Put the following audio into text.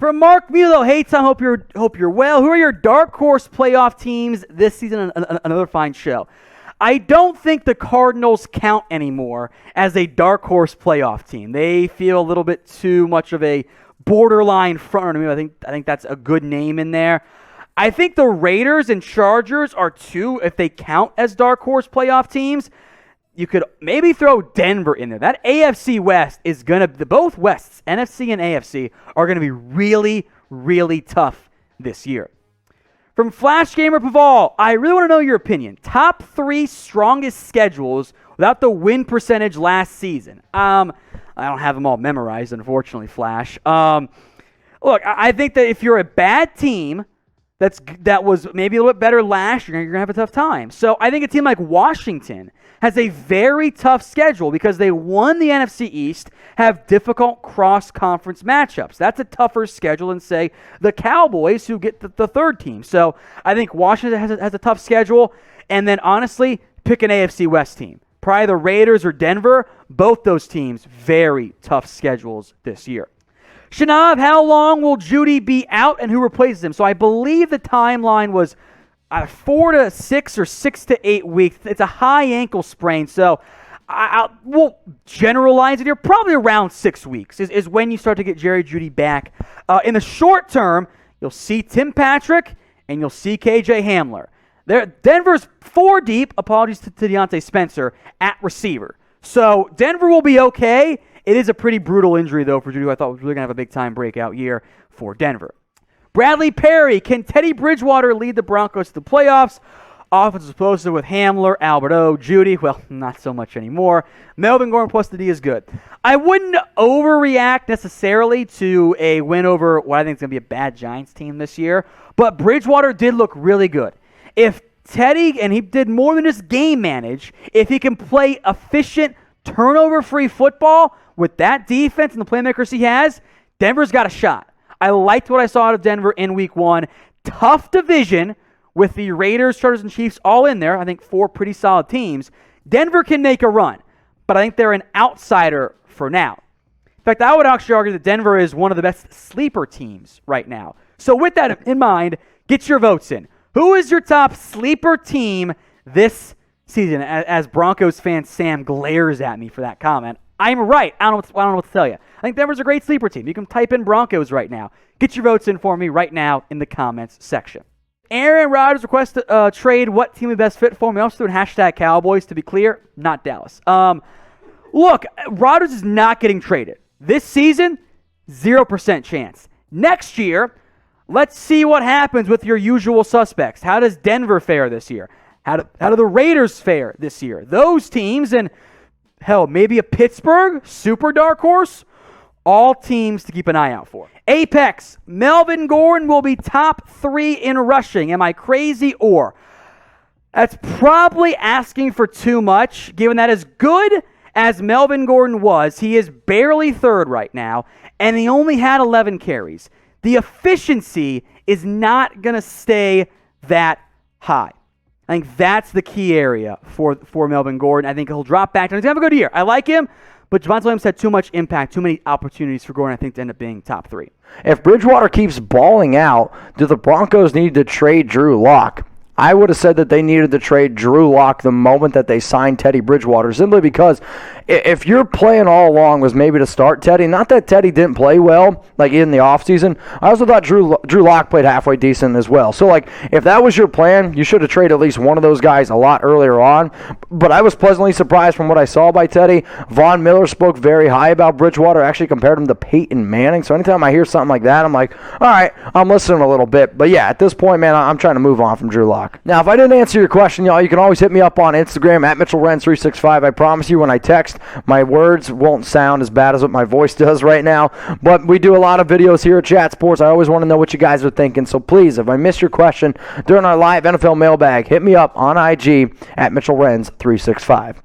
From Mark Mulo, hey Tom, hope you're well. Who are your dark horse playoff teams this season? Another fine show. I don't think the Cardinals count anymore as a dark horse playoff team. They feel a little bit too much of a borderline front-runner. I think that's a good name in there. I think the Raiders and Chargers are two, if they count as dark horse playoff teams. You could maybe throw Denver in there. That AFC West is going to, both Wests, NFC and AFC, are going to be really, really tough this year. From Flash Gamer Paval, I really want to know your opinion. Top 3 strongest schedules without the win percentage last season. I don't have them all memorized, unfortunately, Flash. Look, I think that if you're a bad team that was maybe a little bit better last year, you're going to have a tough time. So I think a team like Washington has a very tough schedule because they won the NFC East, have difficult cross-conference matchups. That's a tougher schedule than, say, the Cowboys, who get the third team. So I think Washington has a tough schedule. And then, honestly, pick an AFC West team. Probably the Raiders or Denver. Both those teams, very tough schedules this year. Shanav, how long will Jeudy be out and who replaces him? So I believe the timeline was 4 to 6 or 6 to 8 weeks. It's a high ankle sprain, so we'll generalize it here. Probably around 6 weeks is when you start to get Jerry Jeudy back. In the short term, you'll see Tim Patrick and you'll see KJ Hamler. Denver's 4 deep, apologies to Deontay Spencer, at receiver. So Denver will be okay. It is a pretty brutal injury, though, for Jeudy, who I thought was really going to have a big-time breakout year for Denver. Bradley Perry, can Teddy Bridgewater lead the Broncos to the playoffs? Offensive explosive with Hamler, Albert O, Jeudy. Well, not so much anymore. Melvin Gordon plus the D is good. I wouldn't overreact necessarily to a win over what I think is going to be a bad Giants team this year, but Bridgewater did look really good. If Teddy, and he did more than just game manage, if he can play efficient, turnover-free football with that defense and the playmakers he has, Denver's got a shot. I liked what I saw out of Denver in Week 1. Tough division with the Raiders, Chargers, and Chiefs all in there. I think 4 pretty solid teams. Denver can make a run, but I think they're an outsider for now. In fact, I would actually argue that Denver is one of the best sleeper teams right now. So with that in mind, get your votes in. Who is your top sleeper team this season? As Broncos fan Sam glares at me for that comment. I'm right. I don't know what to tell you. I think Denver's a great sleeper team. You can type in Broncos right now. Get your votes in for me right now in the comments section. Aaron Rodgers requests to trade what team would best fit for him. We also threw in hashtag Cowboys, to be clear, not Dallas. Look, Rodgers is not getting traded. This season, 0% chance. Next year, let's see what happens with your usual suspects. How does Denver fare this year? How do the Raiders fare this year? Those teams, and hell, maybe a Pittsburgh, super dark horse, all teams to keep an eye out for. Apex, Melvin Gordon will be top 3 in rushing. Am I crazy? Or that's probably asking for too much, given that as good as Melvin Gordon was, he is barely 3rd right now, and he only had 11 carries. The efficiency is not going to stay that high. I think that's the key area for Melvin Gordon. I think he'll drop back. He's going to have a good year. I like him, but Javonte Williams had too much impact, too many opportunities for Gordon, I think, to end up being top 3. If Bridgewater keeps balling out, do the Broncos need to trade Drew Lock? I would have said that they needed to trade Drew Lock the moment that they signed Teddy Bridgewater, simply because if your plan all along was maybe to start Teddy, not that Teddy didn't play well, like in the offseason, I also thought Drew Lock played halfway decent as well. So, like, if that was your plan, you should have traded at least one of those guys a lot earlier on. But I was pleasantly surprised from what I saw by Teddy. Von Miller spoke very high about Bridgewater, actually compared him to Peyton Manning. So anytime I hear something like that, I'm like, all right, I'm listening a little bit. But yeah, at this point, man, I'm trying to move on from Drew Lock. Now, if I didn't answer your question, y'all, you can always hit me up on Instagram at MitchellRenz365. I promise you, when I text, my words won't sound as bad as what my voice does right now. But we do a lot of videos here at Chat Sports. I always want to know what you guys are thinking. So please, if I missed your question during our live NFL mailbag, hit me up on IG at MitchellRenz365.